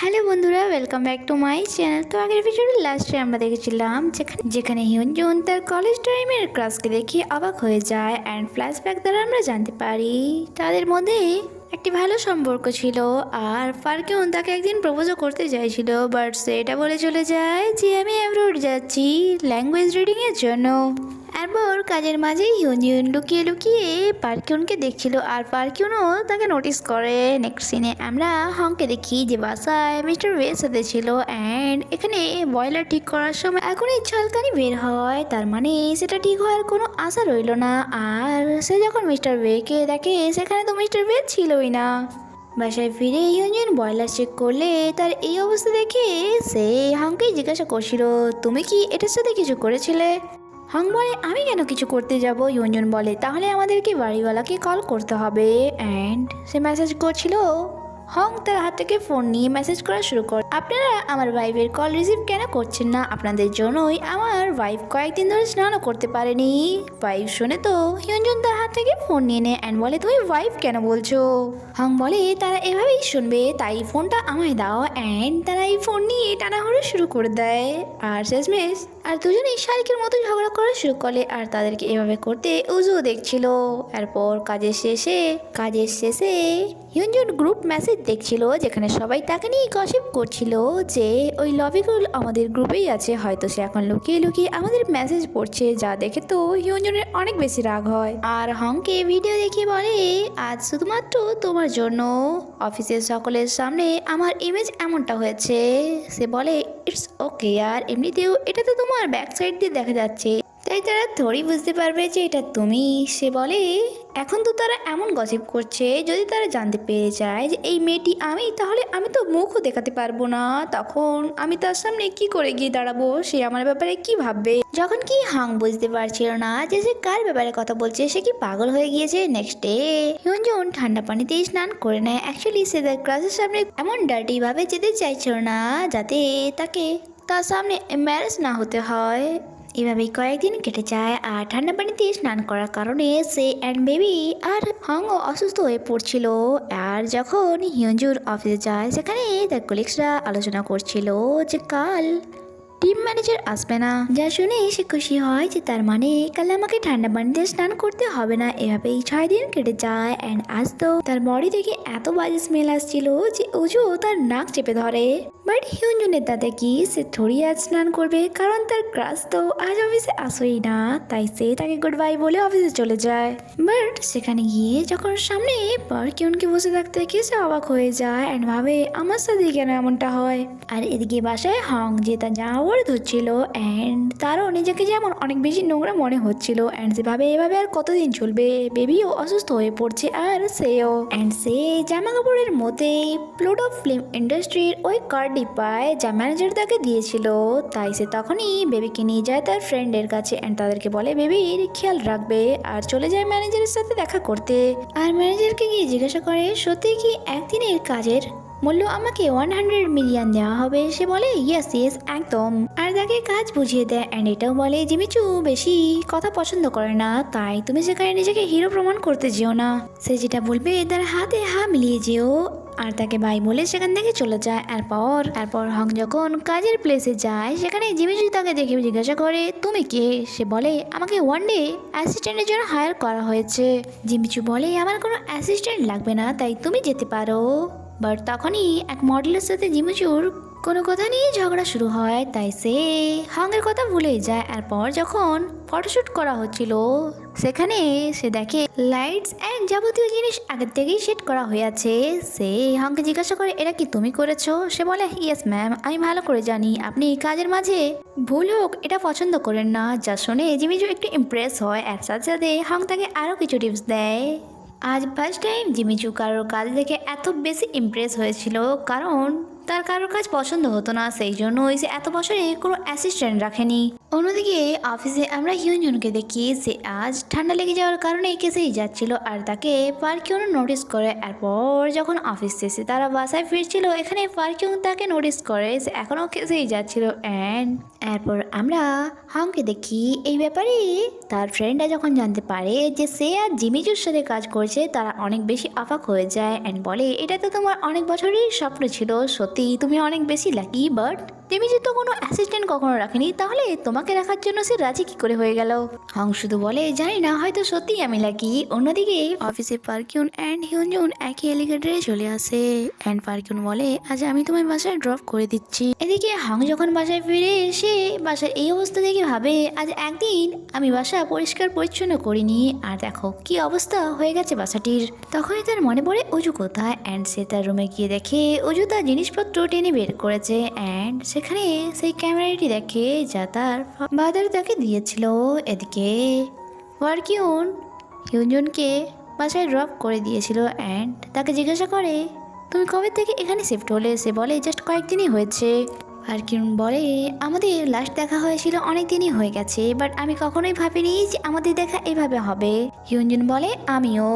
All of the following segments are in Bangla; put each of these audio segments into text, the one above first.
হ্যালো বন্ধুরা, welcome back to my channel. তো আগের ভিডিওর লাস্টে আমরা দেখেছিলাম যেখানে হিউনজুন তার কলেজ টাইমের ক্লাসকে দেখে অবাক হয়ে যায় অ্যান্ড ফ্ল্যাশব্যাক দ্বারা আমরা জানতে পারি তাদের মধ্যে একটি ভালো সম্পর্ক ছিল। আর ফারকিউন তাকে একদিন প্রপোজও করতে চাইছিল, বাট সেটা বলে চলে যায় যে আমি অ্যাব্রোড যাচ্ছি ল্যাঙ্গুয়েজ রিডিংয়ের জন্য। এরপর কাজের মাঝেই হিউনজুন লুকিয়ে লুকিয়ে পারকিউনকে দেখছিল আর পারকিউনও তাকে নোটিস করে। নেক্সট সিনে আমরা হংকে দেখি যে বাসায় মিস্টার ওয়ের সাথে ছিল অ্যান্ড এখানে বয়লার ঠিক করার সময় এখনই ঝলকানি বের হয়, তার মানে সেটা ঠিক হওয়ার কোনো আশা রইল না। আর সে যখন মিস্টার ওয়েকে দেখে সেখানে তো মিস্টার ওয়ে ছিলই না। বাসায় ফিরে হিউনজুন বয়লার চেক করলে তার এই অবস্থা দেখে সে হংকেই জিজ্ঞাসা করছিল, তুমি কি এটার সাথে কিছু করেছিলে? হং বলে, আমি কেন কিছু করতে যাব? হিউনজুন বলে, তাহলে আমাদেরকে বাড়িওয়ালাকে কল করতে হবে। অ্যান্ড সে মেসেজ করছিল। হং তার হাত থেকে ফোন নিয়ে মেসেজ করা শুরু করে, আপনারা আমার ওয়াইফের কল রিসিভ কেন করছেন না? আপনাদের জন্যই আমার ওয়াইফ কয়েকদিন ধরে স্নানও করতে পারেনি। ওয়াইফ শুনে তো হিউনজুন তার হাত থেকে ফোন নিয়ে নেয় অ্যান্ড বলে, তুমি ওয়াইফ কেন বলছো? হং বলে, তারা এভাবেই শুনবে, তাই ফোনটা আমায় দাও। অ্যান্ড তারা এই ফোন নিয়ে টানাহড়ি শুরু করে দেয় আর শেষমেশ আর দুজনেই শারিকের মতো ঝগড়া করা শুরু করে। আর তাদেরকে এভাবে করতে উজুও দেখছিল। এরপর কাজের শেষে হিউনজুন গ্রুপ মেসেজ দেখছিল যেখানে সবাই তাকে নিয়ে গসিপ করছিল যে ওই লবি গার্ল আমাদের গ্রুপেই আছে, হয়তো সে এখন লুকিয়ে লুকিয়ে আমাদের মেসেজ পড়ছে। যা দেখে তো হিউনজুনের অনেক বেশি রাগ হয় আর হংকে ভিডিও দেখে বলে, আজ শুধুমাত্র তোমার জন্য অফিসের সকলের সামনে আমার ইমেজ এমনটা হয়েছে। সে বলে, ইটস ওকে, আর এমনিতেও এটা তো তোমার ব্যাক সাইড দিয়ে দেখা যাচ্ছে, তাই তারা থোড়ি বুঝতে পারবে যে এটা তুমি। সে বলে, এখন তো তারা এমন গসিপ করছে, যদি তারা জানতে পেরে যায় যে এই মেয়েটি আমি, তাহলে আমি তো মুখও দেখাতে পারবো না। তখন আমি তার সামনে কি করে গিয়ে দাঁড়াবো? সে আমার ব্যাপারে কি ভাববে? যখন কি হাং বুঝতে পারছিল না যে সে কার ব্যাপারে কথা বলছে, সে কি পাগল হয়ে গিয়েছে। নেক্সট ডে হিউনজুন ঠান্ডা পানিতেই স্নান করে নেয়। অ্যাকচুয়ালি সে তার ক্লাসের সামনে এমন ডার্টি ভাবে যেতে চাইছিল না যাতে তার সামনে এম্বারেস না হতে হয়। এভাবেই কয়েকদিন কেটে যায় আর ঠান্ডা পানিতে স্নান করার কারণে সে অ্যান্ড বেবি আর হংও অসুস্থ হয়ে পড়ছিল। আর যখন হিউনজুন অফিসে যায় সেখানে তার কলিগসরা আলোচনা করছিল যে কাল টিম ম্যানেজার আসবে না, যা শুনে সে খুশি হয় যে তার মানে কাল আমাকে ঠান্ডা পানিতে স্নান করতে হবে না। এভাবেই 6 দিন কেটে যায় অ্যান্ড আজ তো তার বডি থেকে এত বাজে স্মেল আসছিল যে উজু তার নাক চেপে ধরে। বাট হিউনজুনের তাতে কি, সে থোড়ি আজ স্নান করবে, কারণ তার ক্রাশ তো আজ অফিসে আসেই না, তাই সে তাকে গুড বাই বলে অফিসে চলে যায়। বাট সেখানে গিয়ে যখন সামনে পারকিউনকে বসে থাকতে দেখে সে অবাক হয়ে যায় অ্যান্ড ভাবে আমার সাথে কেন এমনটা হয়। আর এদিকে বাসায় হং যে তার জামা পরে ধরছিল অ্যান্ড তারও নিজেকে যেমন অনেক বেশি নোংরা মনে হচ্ছিল অ্যান্ড সেভাবে এভাবে আর কতদিন চলবে। বেবিও অসুস্থ হয়ে পড়ছে আর সেও। অ্যান্ড সে জামা কাপড়ের মধ্যে প্লুটো ফিল্ম ইন্ডাস্ট্রির ওই কার্ডটি পায় যা ম্যানেজার তাকে দিয়েছিল। তাই সে তখনই বেবিকে নিয়ে যায় তার ফ্রেন্ডের কাছে অ্যান্ড তাদেরকে বলে বেবির খেয়াল রাখবে, আর চলে যায় ম্যানেজারের সাথে দেখা করতে। আর ম্যানেজারকে গিয়ে জিজ্ঞাসা করে, সত্যি কি একদিনের কাজের মূল্য আমাকে 100 মিলিয়ন দেওয়া হবে? সে বলে ইয়েস ইয়েস একদম, আর তাকে কাজ বুঝিয়ে দেয় অ্যান্ড এটাও বলে জিমিচু বেশি কথা পছন্দ করে না, তাই তুমি সেখানে নিজেকে হিরো প্রমাণ করতে যেও না। সে যেটা বলবে তার হাতে মিলিয়ে যেও। আর তাকে বাই বলে সেখান থেকে চলে যায়। এরপর হং যখন কাজের প্লেসে যায় সেখানে জিমিচু তাকে দেখে জিজ্ঞাসা করে, তুমি কে? সে বলে, আমাকে ওয়ান ডে অ্যাসিস্ট্যান্টের জন্য হায়ার করা হয়েছে। জিমিচু বলে, আমার কোনো অ্যাসিস্ট্যান্ট লাগবে না, তাই তুমি যেতে পারো। বাট তখনই এক মডেলের সাথে জিমিচুর কোনো কথা নিয়ে ঝগড়া শুরু হয়, তাই সে হংয়ের কথা ভুলেই যায়। এরপর যখন ফটোশ্যুট করা হচ্ছিল সেখানে সে দেখে লাইটস অ্যান্ড যাবতীয় জিনিস আগের থেকেই সেট করা হয়ে আছে। সে হংকে জিজ্ঞাসা করে, এটা কি তুমি করেছো? সে বলে, ইয়েস ম্যাম, আমি ভালো করে জানি আপনি কাজের মাঝে ভুল হোক এটা পছন্দ করেন না। যা শুনে জিমিচু একটু ইমপ্রেস হয়, এর সাথে সাথে হং তাকে আরও কিছু টিপস দেয়। আজ ফার্স্ট টাইম জিমিচু কারোর কাজ দেখে এত বেশি ইমপ্রেস হয়েছিল, কারণ তার কারোর কাজ পছন্দ হতো না, সেই জন্য সে এত বছরে কোনো অ্যাসিস্ট্যান্ট রাখেনি। অন্যদিকে অফিসে আমরা হিউনজুনকে দেখি সে আজ ঠান্ডা লেগে যাওয়ার কারণে কেসেই যাচ্ছিল আর তাকে পারকিউন নোটিস করে। এরপর যখন অফিস শেষে তারা বাসায় ফিরছিল এখানে পারকিউন তাকে নোটিস করে সে এখনও কেসেই যাচ্ছিল এরপর আমরা হাংকে দেখি এই ব্যাপারে তার ফ্রেন্ডরা যখন জানতে পারে যে সে আর জিমিজুর সাথে কাজ করছে, তারা অনেক বেশি অবাক হয়ে যায় অ্যান্ড বলে এটা তো তোমার অনেক বছরের স্বপ্ন ছিল, সত্যি তুমি অনেক বেশি লাকি। বাট জিমিজু তো কোনো অ্যাসিস্ট্যান্ট কখনো রাখেনি, তাহলে তোমাকে রাখার জন্য সে রাজি কি করে হয়ে গেল? হং শুধু বলে জানি না, হয়তো সত্যিই আমি লাকি। অন্যদিকে অফিসে পারকিউন অ্যান্ড হিউনজুন একই এলিগেটরে চলে আসে অ্যান্ড পারকিউন বলে আজ আমি তোমায় বাসায় ড্রপ করে দিচ্ছি। এদিকে হং যখন বাসায় ফিরে এসে বাসার এই অবস্থা দেখে ভাবে আজ একদিন আমি বাসা পরিষ্কার পরিচ্ছন্ন করিনি, আর দেখো কি অবস্থা হয়ে গেছে বাসাটির। তখনই তার মনে পড়ে অজু কোথায় অ্যান্ড সে তার রুমে গিয়ে দেখে অজু তার জিনিসপত্র টেনে বের করেছে অ্যান্ড সেখানে সেই ক্যামেরাটি দেখে যা তার বাদার তাকে দিয়েছিল। এদিকে ওয়ার্কিউন হিউনজুনকে বাসায় ড্রপ করে দিয়েছিল অ্যান্ড তাকে জিজ্ঞাসা করে তুমি কবে থেকে এখানে শিফট হলে? সে বলে জাস্ট কয়েকদিনই হয়েছে। আর কিরণ বলে আমাদের লাস্ট দেখা হয়েছিল অনেক দিনই হয়ে গেছে, বাট আমি কখনোই ভাবিনি যে আমাদের দেখা এভাবে হবে। হিউনজুন বলে আমিও,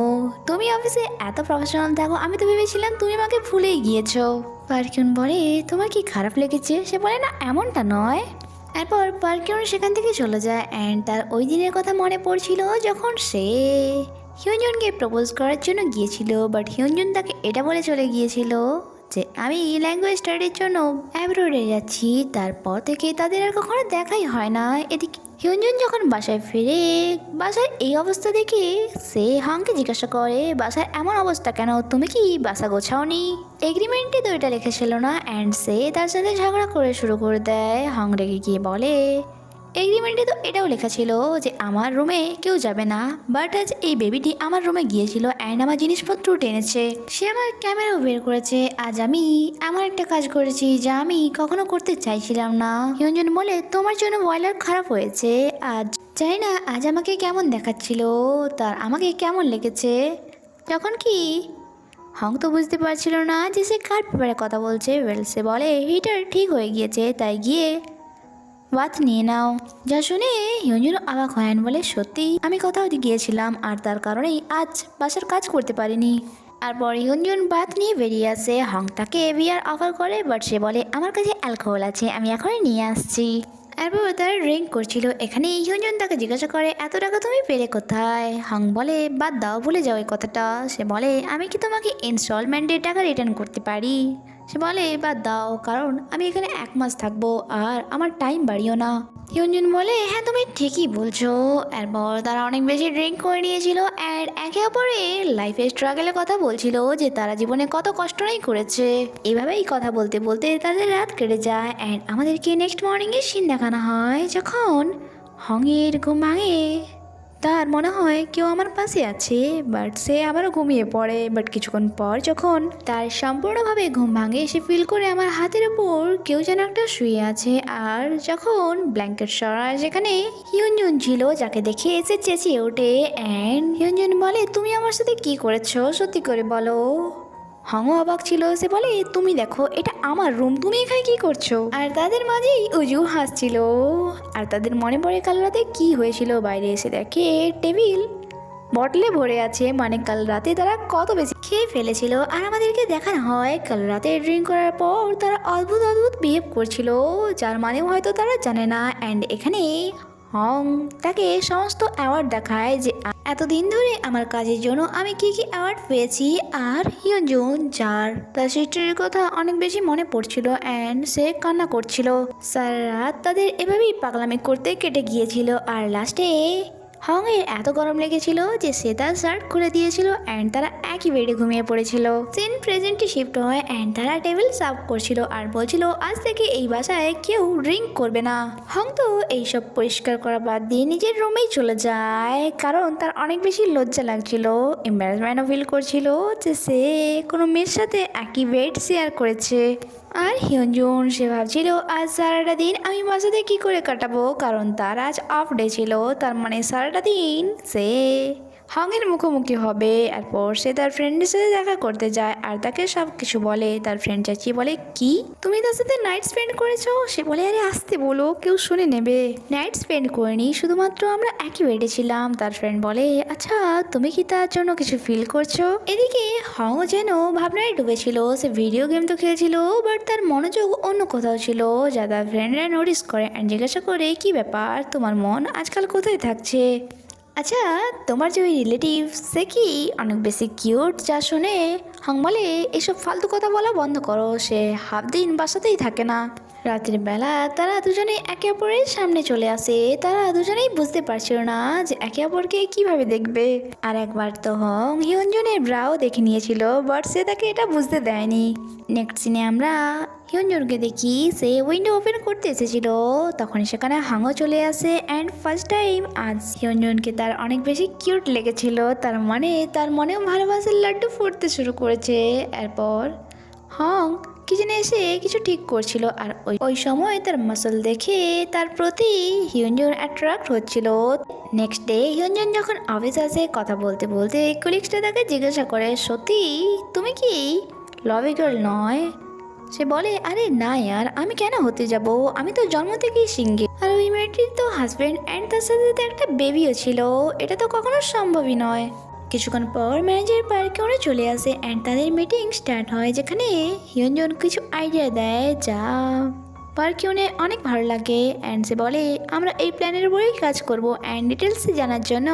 তুমি অফিসে এত প্রফেশনাল থাকো, আমি তো ভেবেছিলাম তুমি আমাকে ভুলেই গিয়েছো। পারকিউন বলে তোমার কি খারাপ লেগেছে? সে বলে না এমনটা নয়। এরপর পারকিউন সেখান থেকে চলে যায় অ্যান্ড তার ওই দিনের কথা মনে পড়ছিল যখন সে হিউনজুনকে প্রপোজ করার জন্য গিয়েছিল, বাট হিউনজুন তাকে এটা বলে চলে গিয়েছিল যে আমি ল্যাঙ্গুয়েজ স্টাডির জন্য অ্যাব্রোডে যাচ্ছি। তারপর থেকে তাদের আর কখনো দেখাই হয় না। এদিকে হিউনজুন যখন বাসায় ফিরে বাসার এই অবস্থা দেখে সে হাংকে জিজ্ঞাসা করে বাসার এমন অবস্থা কেন, তুমি কি বাসা গোছাওনি? এগ্রিমেন্টে তো এটা লেখা না অ্যান্ড সে তার সাথে ঝগড়া করে শুরু করে দেয়। হাং রেগে গিয়ে বলে এগ্রিমেন্টে তো এটাও লেখা ছিল যে আমার রুমে কেউ যাবে না, বাট আজ এই বেবিটি আমার রুমে গিয়েছিল অ্যান্ড আমার জিনিসপত্র টেনেছে, সে আমার ক্যামেরাও বের করেছে। আজ আমি এমন একটা কাজ করেছি যা আমি কখনো করতে চাইছিলাম না। হিউনজুন বলে তোমার জন্য বয়লার খারাপ হয়েছে, আজ জানি না আজ আমাকে কেমন দেখাচ্ছিল, তার আমাকে কেমন লেগেছে। যখন কি হং তো বুঝতে পারছিল না যে সে কার ব্যাপারে কথা বলছে। সে বলে হিটার ঠিক হয়ে গিয়েছে, তাই গিয়ে বাত নিয়ে নাও। যা শুনে হিউনজুন অবাক হয় বলে সত্যি আমি কোথাও গিয়েছিলাম আর তার কারণেই আজ বাসার কাজ করতে পারিনি। তারপর হিউনজুন বাত নিয়ে বেরিয়ে আসে। হং তাকে বিয়ার অফার করে, বাট সে বলে আমার কাছে অ্যালকোহল আছে, আমি এখনই নিয়ে আসছি। এরপর তারা ড্রিঙ্ক করছিল, এখানে হিউনজুন তাকে জিজ্ঞাসা করে এত টাকা তুমি পেলে কোথায়? হং বলে বাদ দাও, ভুলে যাও এই কথাটা। সে বলে আমি কি তোমাকে ইনস্টলমেন্টের টাকা রিটার্ন করতে পারি? সে বলে বাদ দাও, কারণ আমি এখানে 1 মাস থাকবো আর আমার টাইম বাড়িও না। হিউনজুন বলে হ্যাঁ তুমি ঠিকই বলছো। এরপর তারা অনেক বেশি ড্রিঙ্ক করে নিয়েছিল অ্যান্ড একে অপরের লাইফের স্ট্রাগলের কথা বলছিল যে তারা জীবনে কত কষ্ট নাই করেছে। এভাবেই কথা বলতে বলতে তাদের রাত কেটে যায় অ্যান্ড আমাদেরকে নেক্সট মর্নিংয়ে সিন দেখানো হয় যখন হংয়ের ঘুম ভাঙে। তার মনে হয় কেউ আমার পাশে আছে, বাট সে আবারও ঘুমিয়ে পড়ে। বাট কিছুক্ষণ পর যখন তার সম্পূর্ণভাবে ঘুম ভাঙে সে ফিল করে আমার হাতের উপর কেউ যেন একটা শুয়ে আছে। আর যখন ব্ল্যাঙ্কেট সরায় সেখানে হিউনজুন ছিল, যাকে দেখে এসে চেঁচিয়ে ওঠে অ্যান্ড হিউনজুন বলে তুমি আমার সাথে কি করেছো, সত্যি করে বলো। হংও অবাক ছিল, সে বলে তুমি দেখো এটা আমার রুম, তুমি এখানে কি করছো? আর তাদের মাঝেই উজু হাসছিল আর তাদের মনে পড়ে কাল রাতে কি হয়েছিল। বাইরে এসে দেখে টেবিল বটলে ভরে আছে, মানে কাল রাতে তারা কত বেশি খেয়ে ফেলেছিল। আর আমাদেরকে দেখানো হয় কাল রাতে ড্রিঙ্ক করার পর তারা অদ্ভুত অদ্ভুত বিহেভ করছিল, যার মানেও হয়তো তারা জানে না। অ্যান্ড এখানে হং তাকে সমস্ত অ্যাওয়ার্ড দেখায় যে এতদিন ধরে আমার কাজের জন্য আমি কি কি অ্যাওয়ার্ড পেয়েছি। আর হিউনজুন যার তার সিস্টারের কথা অনেক বেশি মনে পড়ছিল অ্যান্ড সে কান্না করছিল। সারা রাত তাদের এভাবেই পাগলামি করতে কেটে গিয়েছিল। আর লাস্টে হং এর এত গরম লেগেছিল যে সে তার শার্ট খুলে দিয়েছিল অ্যান্ড তারা একই বেডে ঘুমিয়ে পড়েছিল। সিন প্রেজেন্টে শিফট হয় অ্যান্ড তারা টেবিল সার্ভ করছিল আর বলছিল আজ থেকে এই বাসায় কেউ ড্রিঙ্ক করবে না। হং তো এইসব পরিষ্কার করা বাদ দিয়ে নিজের রুমেই চলে যায়, কারণ তার অনেক বেশি লজ্জা লাগছিল, এম্বারাসমেন্টও ফিল করছিল যে সে কোনো মেয়ের সাথে একই বেড শেয়ার করেছে। আর হিউনজুন সে ভাবছিল আজ সারাটা দিন আমি বাসাতে কি করে কাটাবো, কারণ তার আজ অফ ডে ছিল। তার মানে সারাটা দিন সে হংয়ের মুখোমুখি হবে। এরপর সে তার ফ্রেন্ডের সাথে দেখা করতে যায় আর তাকে সব কিছু বলে। তার ফ্রেন্ড চাচিয়ে বলে, কি তুমি তার সাথে নাইট স্পেন্ড করেছো? সে বলে, আরে আসতে বলো, কেউ শুনে নেবে। নাইট স্পেন্ড করিনি, শুধুমাত্র আমরা একই বেডে ছিলাম। তার ফ্রেন্ড বলে, আচ্ছা তুমি কি তার জন্য কিছু ফিল করছো? এদিকে হং যেন ভাবনায় ডুবেছিল। সে ভিডিও গেম তো খেলছিল, বাট তার মনোযোগ অন্য কোথাও ছিল, যা তার ফ্রেন্ডরা নোটিস করে অ্যান্ড জিজ্ঞাসা করে, কি ব্যাপার, তোমার মন আজকাল কোথায় থাকছে? আচ্ছা তোমার যে ওই রিলেটিভ, সে কি অনেক বেশি কিউট? যা শুনে হং বলে, এসব ফালতু কথা বলা বন্ধ করো, সে হাফ দিন বাসাতেই থাকে না। রাতের বেলা তারা দুজনেই একে অপরের সামনে চলে আসে। তারা দুজনেই বুঝতে পারছিল না যে একে অপরকে কিভাবে দেখবে। আর একবার তো হং হিয়নজনের ব্রাও দেখে নিয়েছিল, বাট সে তাকে এটা বুঝতে দেয়নি। নেক্সট সিনে আমরা হিয়নজনকে দেখি সে উইন্ডো ওপেন করতে এসেছিল, তখন সেখানে হাংও চলে আসে অ্যান্ড ফার্স্ট টাইম আজ হিয়নজনকে তার অনেক বেশি কিউট লেগেছিল। তার মানে তার মনেও ভালোবাসার লাড্ডু ফুটতে শুরু করেছে। এরপর হং কিচেনে এসে কিছু ঠিক করছিল আর ওই সময় তার মাসল দেখে তার প্রতি হিয়নজন অ্যাট্রাক্ট হচ্ছিল। নেক্সট ডে হিয়নজন যখন অফিস আসে, কথা বলতে বলতে কলিগসটা তাকে জিজ্ঞাসা করে, সত্যি তুমি কি লভি গার্ল নয়? সে বলে, আরে না ইয়ার, আমি কেন হতে যাব, আমি তো জন্ম থেকেই সিঙ্গেল। আর ওই মেয়েটির তো হাজব্যান্ড অ্যান্ড তার সাথে তো একটা বেবিও ছিল, এটা তো কখনো সম্ভবই নয়। কিছুক্ষণ পর ম্যানেজার পার্কে চলে আসে অ্যান্ড তাদের মিটিং স্টার্ট হয়, যেখানে হিয়নজন কিছু আইডিয়া দেয় যা পার্কিউনে অনেক ভালো লাগে। অ্যান্ড সে বলে, আমরা এই প্ল্যানের উপরেই কাজ করব অ্যান্ড ডিটেলস জানার জন্য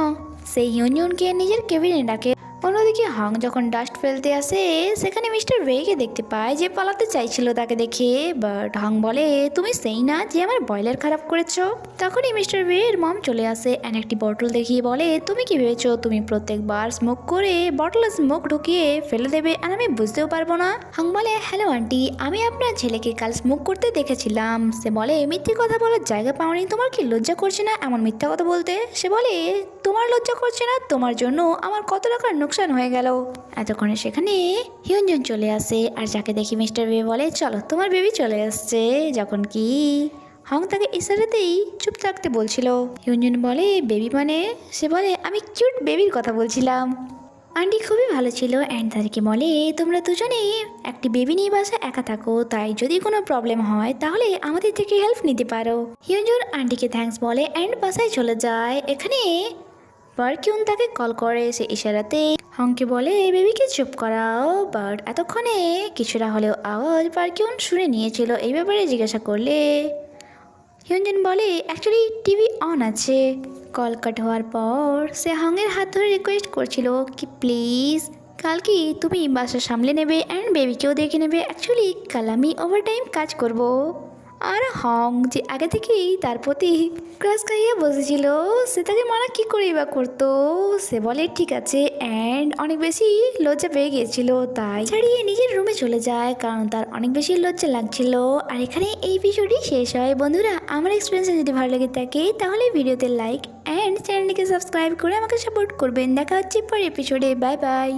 সে হিয়নজনকে নিজের কেবিনে ডাকে। অন্যদিকে হং যখন ডাস্ট ফেলতে আসে, সেখানে মিস্টার ওয়েকে দেখতে পায়, যে পালাতে চাইছিল তাকে দেখে। বাট হং বলে, তুমি সেই না যে আমার বয়লার খারাপ করেছো? তখনই মিস্টার ওয়ের মম চলে আসে অ্যান্ড একটি বটল দেখিয়ে বলে, তুমি কি ভেবেছো তুমি প্রত্যেকবার স্মোক করে বটলে স্মোক ঢুকিয়ে ফেলে দেবে আর আমি বুঝতেও পারবো না? হং বলে, হ্যালো আন্টি, আমি আপনার ছেলেকে কাল স্মোক করতে দেখেছিলাম। সে বলে, মিথ্যে কথা বলার জায়গা পাওনি, তোমার কি লজ্জা করছে না এমন মিথ্যা কথা বলতে? সে বলে, তোমার লজ্জা করছে না? তোমার জন্য আমার কত টাকার নোকসান হয়ে গেল। এতক্ষণে সেখানে হিয়নজন চলে আসে আর যাকে দেখি মিস্টার ওয়ে বলে, চলো তোমার বেবি চলে আসছে। যখন কি হং তাকে ইশারাতেই চুপ থাকতে বলছিল। হিয়নজন বলে, বেবি মানে? সে বলে, আমি কিউট বেবির কথা বলছিলাম। আন্টি খুবই ভালো ছিল অ্যান্ড তাদেরকে বলে, তোমরা দুজনে একটি বেবি নিয়ে বাসায় একা থাকো, তাই যদি কোনো প্রবলেম হয় তাহলে আমাদের থেকে হেল্প নিতে পারো। হিয়নজন আন্টিকে থ্যাঙ্কস বলে অ্যান্ড বাসায় চলে যায়। এখানে পার্কিউন তাকে কল করে, সে ইশারাতে হংকে বলে বেবিকে চুপ করাও। বাট এতক্ষণে কিছুটা হলেও আওয়াজ পার্কিউন শুনে নিয়েছিল। এই ব্যাপারে জিজ্ঞাসা করলে হিয়নজন বলে, অ্যাকচুয়ালি টিভি অন আছে। কল কাট হওয়ার পর সে হংয়ের হাত ধরে রিকোয়েস্ট করছিল কি প্লিজ কাল কি তুমি বাসা সামলে নেবে অ্যান্ড বেবিকেও দেখে নেবে, অ্যাকচুয়ালি কাল আমি ওভারটাইম কাজ করব। আর হং যে আগে থেকেই তার প্রতি ক্রাশ খাইয়ে বসেছিল, সে তাকে মানা কী করেই বা করতো। সে বলে ঠিক আছে অ্যান্ড অনেক বেশি লজ্জা পেয়ে গিয়েছিল, তাই ছাড়িয়ে নিজের রুমে চলে যায় কারণ তার অনেক বেশি লজ্জা লাগছিল। আর এখানে এই ভিডিওটি শেষ হয়। বন্ধুরা, আমার এক্সপিরিয়েন্স যদি ভালো লেগে থাকে তাহলে ভিডিওতে লাইক অ্যান্ড চ্যানেলটিকে সাবস্ক্রাইব করে আমাকে সাপোর্ট করবেন। দেখা হচ্ছে পরের এপিসোডে। Bye bye.